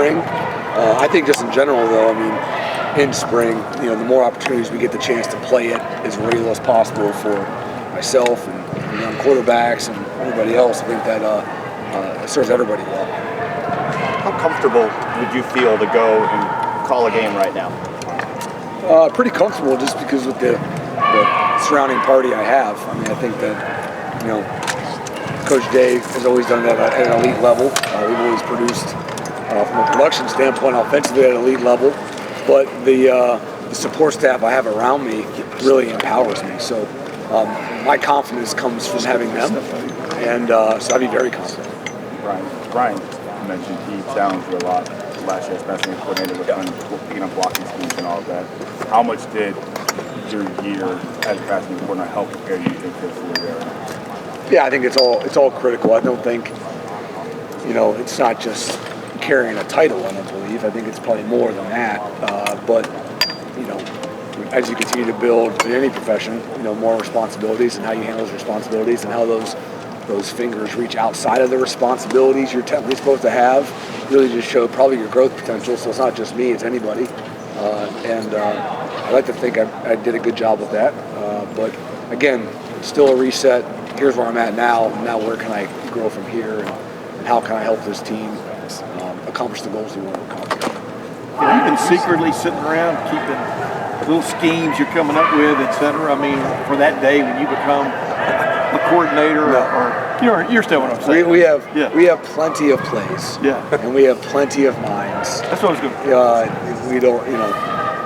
spring. I think just in general, though, I mean, in spring, the more opportunities we get the chance to play it as real as possible for myself and the young quarterbacks and everybody else. I think that it serves everybody well. How comfortable would you feel to go and call a game right now? Pretty comfortable, just because with the surrounding party I have. I mean, I think that Coach Day has always done that at an elite level. We've always produced from a production standpoint offensively at an elite level, but the support staff I have around me really empowers me. So my confidence comes from having them, and so I'd be very confident. Brian mentioned he challenged you a lot last year, especially when coordinator with picking up blocking schemes and all of that. How much did your year as a passing coordinator help prepare you for the year? Yeah, I think it's all critical. I don't think it's not just carrying a title. I don't believe. I think it's probably more than that. But as you continue to build in any profession, more responsibilities and how you handle those responsibilities and how those fingers reach outside of the responsibilities you're technically supposed to have really just show probably your growth potential. So it's not just me, it's anybody. And I like to think I did a good job with that. But again, still a reset. Here's where I'm at now. Now where can I grow from here, and how can I help this team accomplish the goals we want to accomplish? Have you been secretly sitting around keeping little schemes you're coming up with, et cetera? I mean, for that day when you become a coordinator, or you're still what I'm saying. We have plenty of plays. Yeah. And we have plenty of minds. That's what I was going to we don't,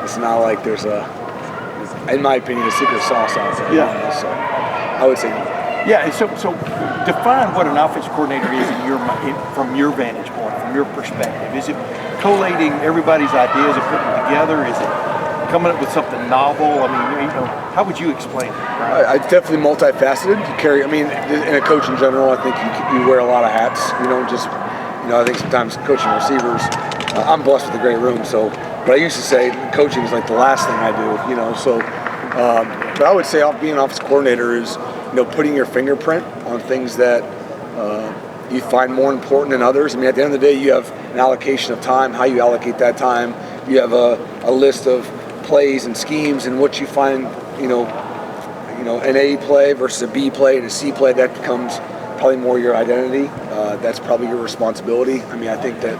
it's not like there's in my opinion, a secret sauce out there. Yeah. So I would say no. Yeah, so define what an offensive coordinator is from your vantage point, from your perspective. Is it collating everybody's ideas and putting them together? Is it coming up with something novel? I mean, how would you explain it, Brian? It's definitely multifaceted. In a coach in general, I think you wear a lot of hats. You don't just, I think sometimes coaching receivers, I'm blessed with a great room, but I used to say coaching is like the last thing I do, but I would say being an offensive coordinator is, putting your fingerprint on things that you find more important than others. I mean, at the end of the day, you have an allocation of time, how you allocate that time. You have a list of plays and schemes, and what you find, an A play versus a B play and a C play, that becomes probably more your identity. That's probably your responsibility. I mean, I think that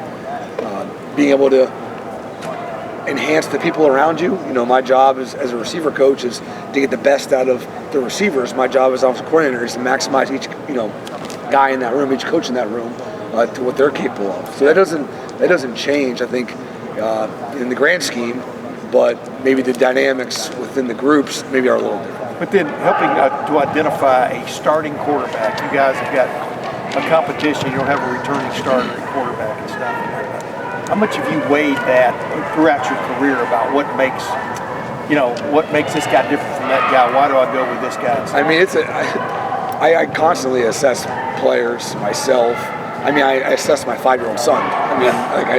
being able to enhance the people around you. My job as a receiver coach is to get the best out of the receivers. My job as offensive coordinator is to maximize each, guy in that room, each coach in that room, to what they're capable of. So that doesn't change, I think, in the grand scheme, but maybe the dynamics within the groups maybe are a little different. But then helping to identify a starting quarterback. You guys have got a competition. You don't have a returning starter at quarterback and stuff. How much have you weighed that throughout your career about what makes this guy different from that guy? Why do I go with this guy? I mean, I constantly assess players myself. I mean, I assess my 5-year-old son. I mean,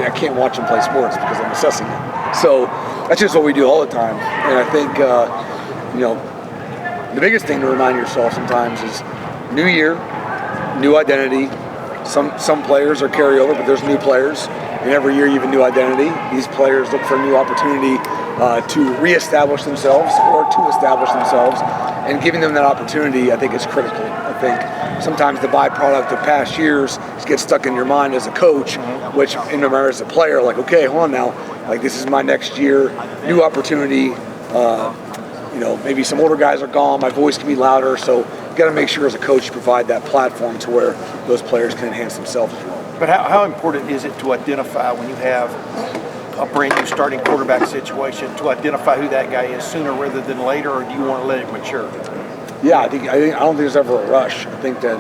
I can't watch him play sports because I'm assessing him. So that's just what we do all the time. And I think, the biggest thing to remind yourself sometimes is new year, new identity. Some players are carryover, but there's new players. And every year you have a new identity. These players look for a new opportunity to reestablish themselves or to establish themselves. And giving them that opportunity, I think, is critical. I think sometimes the byproduct of past years gets stuck in your mind as a coach, which in remember as a player, like, okay, hold on now, like this is my next year, new opportunity. Maybe some older guys are gone, my voice can be louder, so you got to make sure as a coach you provide that platform to where those players can enhance themselves as well. But how important is it to identify when you have a brand new starting quarterback situation, to identify who that guy is sooner rather than later, or do you want to let it mature? Yeah, I don't think there's ever a rush. I think that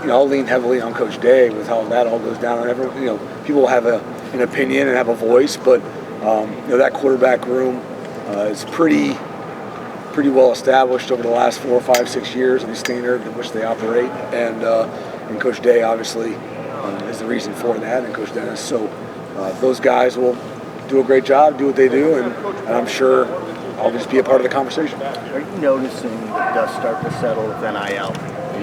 I'll lean heavily on Coach Day with how that all goes down. And people have an opinion and have a voice, but that quarterback room is pretty well established over the last 4, 5, 6 years, the standard in which they operate, and Coach Day obviously is the reason for that, and Coach Dennis. So those guys will do a great job, do what they do, and I'm sure I'll just be a part of the conversation. Are you noticing the dust start to settle with NIL?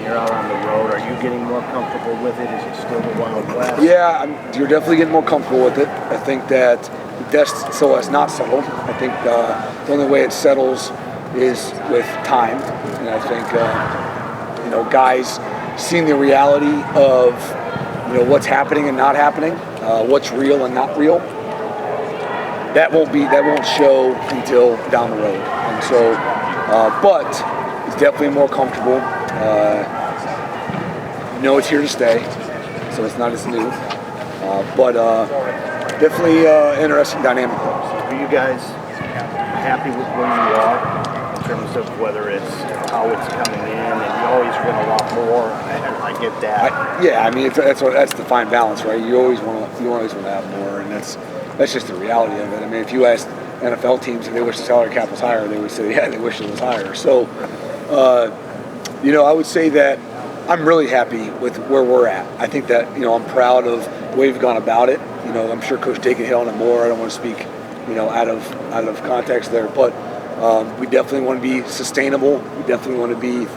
when you're out on the road? Are you getting more comfortable with it? Is it still the Wild West? Yeah, you're definitely getting more comfortable with it. I think that the dust still has not settled. I think the only way it settles is with time, and I think guys seeing the reality of what's happening and not happening, what's real and not real. That won't show until down the road, and so, but it's definitely more comfortable. It's here to stay, so it's not as new, but definitely interesting dynamic. Are you guys happy with where you are in terms of whether it's how it's coming in, and you always are going to want more? I get that. That's the fine balance, right? You always want to have more, and that's just the reality of it. I mean, if you asked NFL teams if they wish the salary cap was higher, they would say, yeah, they wish it was higher. So, I would say that I'm really happy with where we're at. I think that, I'm proud of the way we've gone about it. I'm sure Coach Day can hit on it more. I don't want to speak, out of context there, but we definitely want to be sustainable. We definitely want to be,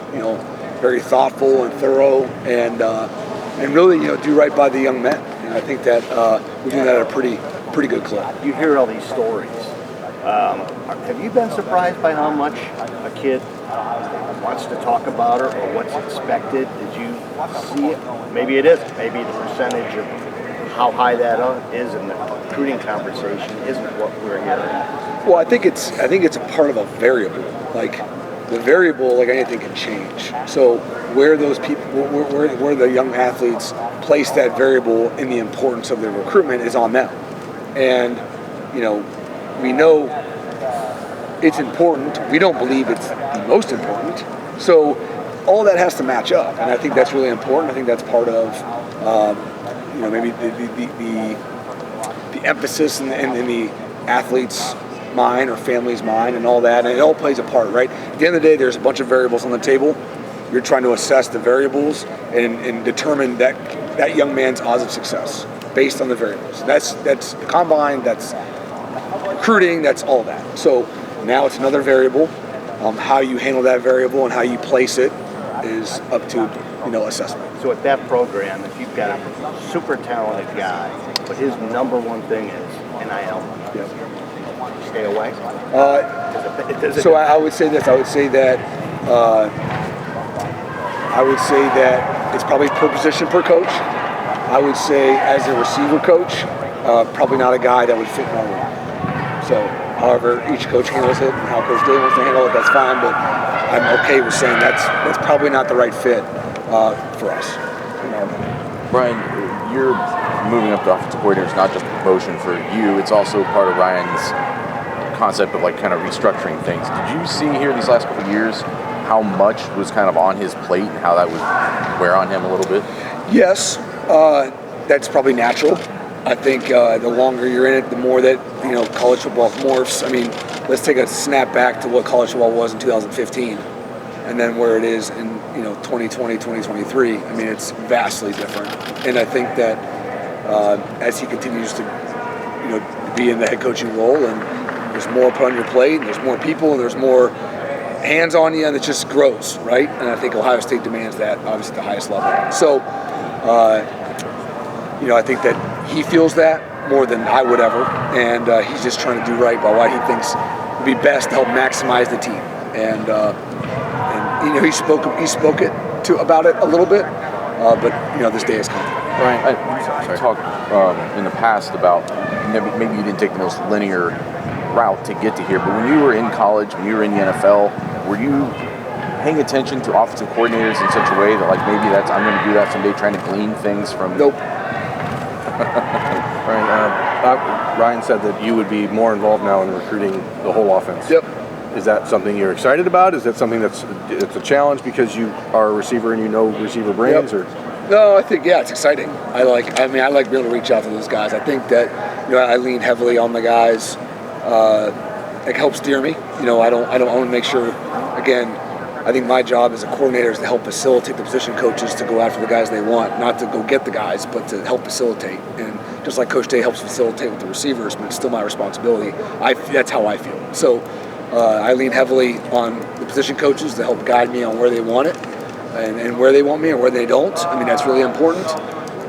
very thoughtful and thorough, and really, do right by the young men. And I think that we're doing that at a pretty good clip. You hear all these stories. Have you been surprised by how much a kid wants to talk about it or what's expected? Did you see it? Maybe it isn't. Maybe the percentage of how high that is in the recruiting conversation isn't what we're hearing. Well, I think it's a part of a variable. Like the variable, like anything, can change. So where those people, where the young athletes place that variable in the importance of their recruitment is on them. And we know it's important. We don't believe it's the most important. So all that has to match up, and I think that's really important. I think that's part of maybe the emphasis in the athlete's mind or family's mind and all that, and it all plays a part, right? At the end of the day, there's a bunch of variables on the table. You're trying to assess the variables and determine that young man's odds of success based on the variables. That's the combine, that's recruiting, that's all that. So now it's another variable. How you handle that variable and how you place it is up to assessment. So at that program, if you've got a super talented guy, but his number one thing is NIL, stay away. So I would say this. I would say that it's probably per position per coach. I would say as a receiver coach, probably not a guy that would fit in our room. So, however each coach handles it and how Coach Day wants to handle it, that's fine. But I'm okay with saying that's probably not the right fit for us. Brian, you're moving up to offensive coordinator. It's not just a promotion for you; it's also part of Ryan's concept of kind of restructuring things. Did you see here these last couple of years how much was kind of on his plate and how that would wear on him a little bit? Yes, that's probably natural. I think the longer you're in it, the more that college football morphs. I mean, let's take a snap back to what college football was in 2015, and then where it is in 2020, 2023. I mean, it's vastly different. And I think that as he continues to be in the head coaching role, and there's more put on your plate, and there's more people, and there's more hands on you, and it just grows, right? And I think Ohio State demands that, obviously, at the highest level. So, I think that he feels that more than I would ever, and he's just trying to do right by what he thinks would be best to help maximize the team. And he spoke about it a little bit, but this day has come. Brian, I talked in the past about maybe you didn't take the most linear route to get to here, but when you were in college, when you were in the NFL, were you paying attention to offensive coordinators in such a way that maybe I'm going to do that someday, trying to glean things from? Nope. Ryan said that you would be more involved now in recruiting the whole offense. Yep. Is that something you're excited about? Is that something it's a challenge because you are a receiver and receiver brains? Yep. Or? No, I think it's exciting. I like being able to reach out to those guys. I think that I lean heavily on the guys. It helps steer me. I want to make sure. Again, I think my job as a coordinator is to help facilitate the position coaches to go after the guys they want, not to go get the guys, but to help facilitate. And just like Coach Day helps facilitate with the receivers, but it's still my responsibility. That's how I feel. So I lean heavily on the position coaches to help guide me on where they want it. and where they want me and where they don't. I mean, that's really important.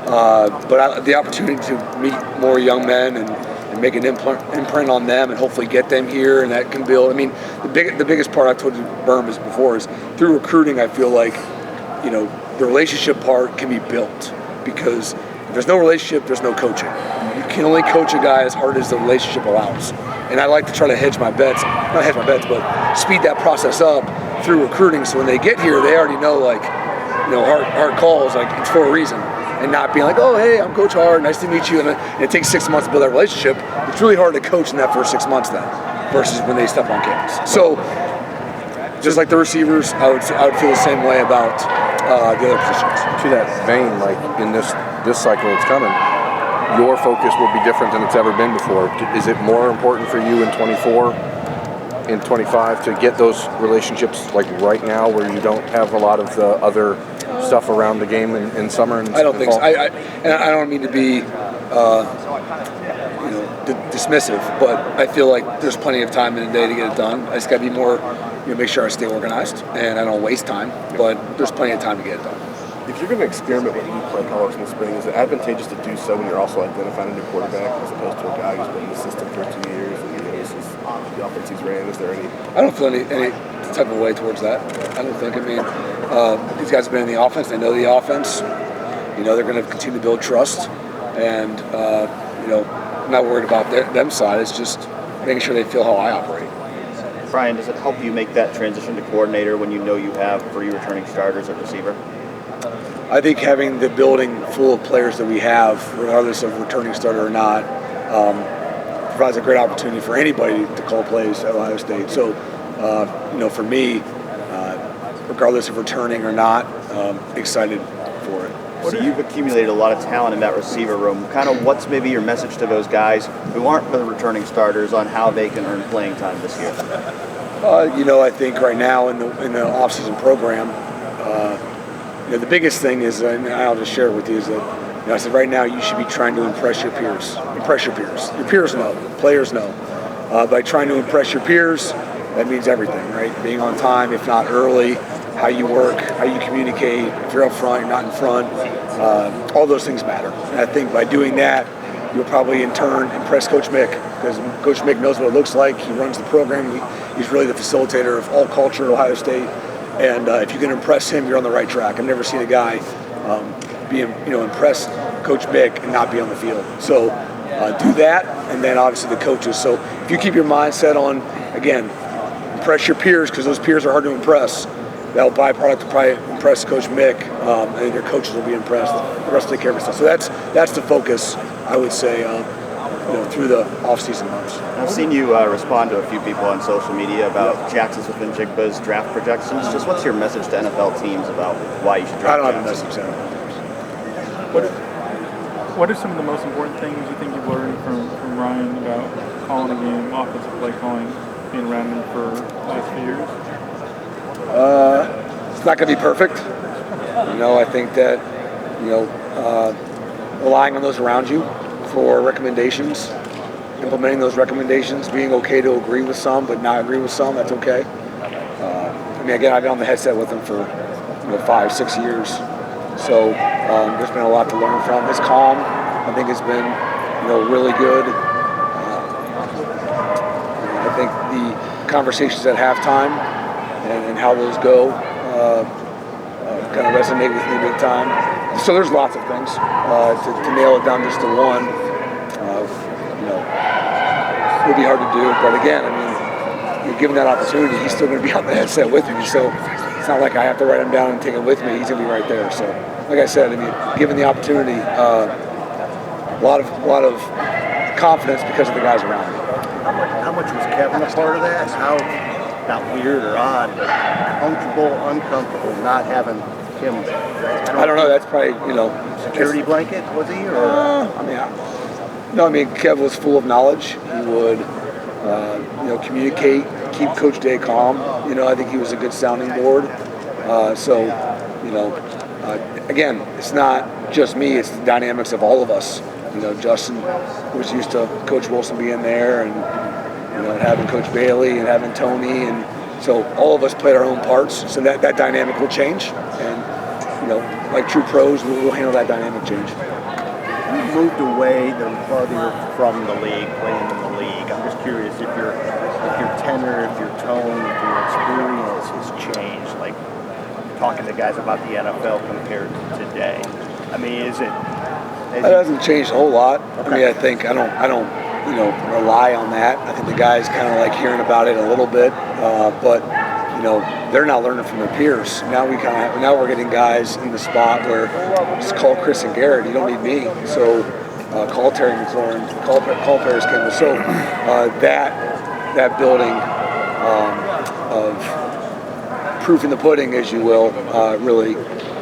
But the opportunity to meet more young men and make an imprint on them and hopefully get them here, and that can build. I mean, the biggest part I've told you, Berm, is before is through recruiting. I feel like, you know, the relationship part can be built, because if there's no relationship, there's no coaching. You can only coach a guy as hard as the relationship allows. And I like to try to hedge my bets, not hedge my bets, but speed that process up through recruiting. So when they get here, they already know, like, you know, hard calls, like it's for a reason. And not being like, oh, hey, I'm Coach Hart, nice to meet you. And it takes 6 months to build that relationship. It's really hard to coach in that first 6 months then, versus when they step on campus. So just like the receivers, I would feel the same way about the other positions. To that vein, like in this cycle that's coming, your focus will be different than it's ever been before. Is it more important for you in 24, in 25 to get those relationships like right now, where you don't have a lot of the other stuff around the game in summer and I don't think fall? so. And I don't mean to be dismissive, but I feel like there's plenty of time in the day to get it done. I just got to be more, make sure I stay organized and I don't waste time, but there's plenty of time to get it done. If you're going to experiment with new play callers in the spring, is it advantageous to do so when you're also identifying a new quarterback as opposed to a guy who's been in the system for 2 years and this is the offense he's ran? Is there any? I don't feel any type of way towards that. I don't think. I mean, these guys have been in the offense. They know the offense. They're going to continue to build trust, and I'm not worried about them side. It's just making sure they feel how I operate. Brian, does it help you make that transition to coordinator when you know you have 3 returning starters at receiver? I think having the building full of players that we have, regardless of returning starter or not, provides a great opportunity for anybody to call plays at Ohio State. So, for me, regardless of returning or not, excited for it. So you've accumulated a lot of talent in that receiver room. Kind of what's maybe your message to those guys who aren't the returning starters on how they can earn playing time this year? I think right now in the off-season program, the biggest thing is, and I'll just share it with you, is that I said right now you should be trying to impress your peers. Impress your peers. Your peers know. Players know. By trying to impress your peers, that means everything, right? Being on time, if not early, how you work, how you communicate, if you're up front, you're not in front, all those things matter. And I think by doing that, you'll probably in turn impress Coach Mick, because Coach Mick knows what it looks like. He runs the program. He's really the facilitator of all culture at Ohio State. And if you can impress him, you're on the right track. I've never seen a guy impress Coach Mick and not be on the field. So do that, and then obviously the coaches. So if you keep your mindset on, again, impress your peers, because those peers are hard to impress, that'll byproduct to probably impress Coach Mick, and your coaches will be impressed. The rest will take care of itself. So that's the focus, I would say, through the off-season months. I've seen you respond to a few people on social media about Jackson Smith-Njigba's draft projections. Just what's your message to NFL teams about why you should draft? I don't have a message to NFL teams. What are some of the most important things you think you've learned from Ryan about calling a game, offensive play calling, being around him for the last few years? It's not going to be perfect. I think that, relying on those around you for recommendations, implementing those recommendations, being okay to agree with some but not agree with some, that's okay. Again, I've been on the headset with him for 5-6 years, so there's been a lot to learn from. His calm, I think, has been really good. I think the conversations at halftime and how those go kind of resonate with me big time. So there's lots of things. To nail it down just to one, it would be hard to do. But again, given that opportunity, he's still going to be on the headset with me. So it's not like I have to write him down and take it with me. He's going to be right there. So, like I said, given the opportunity, a lot of confidence because of the guys around me. How much was Kevin a part of that? How, not weird or odd, but comfortable, uncomfortable not having him? I don't know. That's probably, security blanket, was he? Or? Kev was full of knowledge. He would, communicate, keep Coach Day calm. I think he was a good sounding board. Again, it's not just me. It's the dynamics of all of us. Justin was used to Coach Wilson being there, and having Coach Bailey and having Tony, and so all of us played our own parts. So that dynamic will change, and like true pros, we'll handle that dynamic change. You moved away farther from the league, playing in the league. I'm just curious if your tenor, if your tone, if your experience has changed, like talking to guys about the NFL compared to today. I mean, That hasn't changed a whole lot. Okay. I mean, I think I don't rely on that. I think the guys kind of like hearing about it a little bit, but they're not learning from their peers. Now we're getting guys in the spot where just call Chris and Garrett. You don't need me. So call Terry McLaurin, call Paris Campbell. So that building of proof in the pudding, as you will, really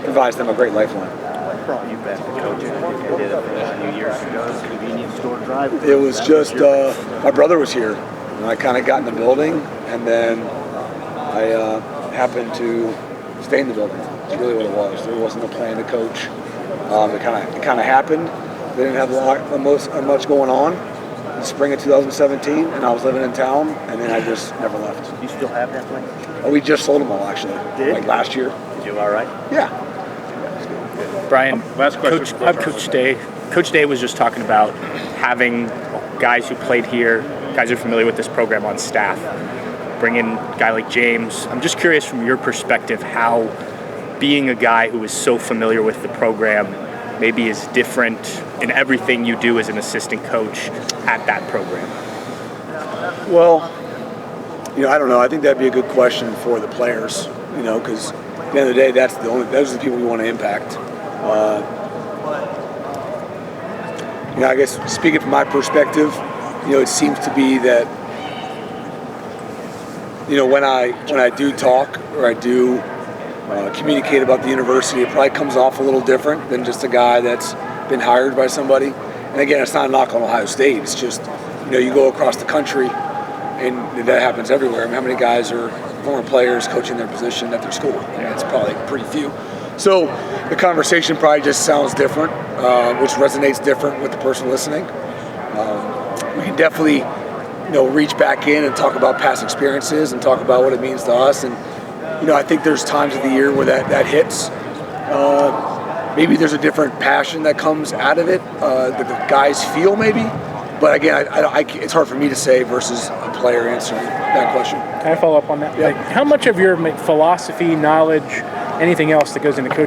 provides them a great lifeline. What brought you back to coaching? You did it a few years ago. Convenience store drive. It was just my brother was here, and I kind of got in the building, and then I happened to stay in the building. That's really what it was. There wasn't a plan to coach. It kind of happened. They didn't have much going on. In the spring of 2017, and I was living in town, and then I just never left. Do you still have that place? We just sold them all, actually. Did? Like last year. Did you all right? Yeah. Brian, Last question. Coach Day. Coach Day was just talking about having guys who played here, guys who are familiar with this program on staff. Bring in a guy like James. I'm just curious from your perspective how being a guy who is so familiar with the program maybe is different in everything you do as an assistant coach at that program. Well, I don't know. I think that'd be a good question for the players, because at the end of the day, those are the people we want to impact. I guess speaking from my perspective, it seems to be that, when I do talk or I do communicate about the university, it probably comes off a little different than just a guy that's been hired by somebody. And again, it's not a knock on Ohio State. It's just, you go across the country, and that happens everywhere. I mean, how many guys are former players coaching their position at their school? It's probably pretty few. So the conversation probably just sounds different, which resonates different with the person listening. We can definitely, reach back in and talk about past experiences and talk about what it means to us. And, I think there's times of the year where that hits. Maybe there's a different passion that comes out of it that the guys feel maybe. But again, it's hard for me to say versus a player answering that question. Can I follow up on that? Yeah. Like, how much of your philosophy, knowledge, anything else that goes into coaching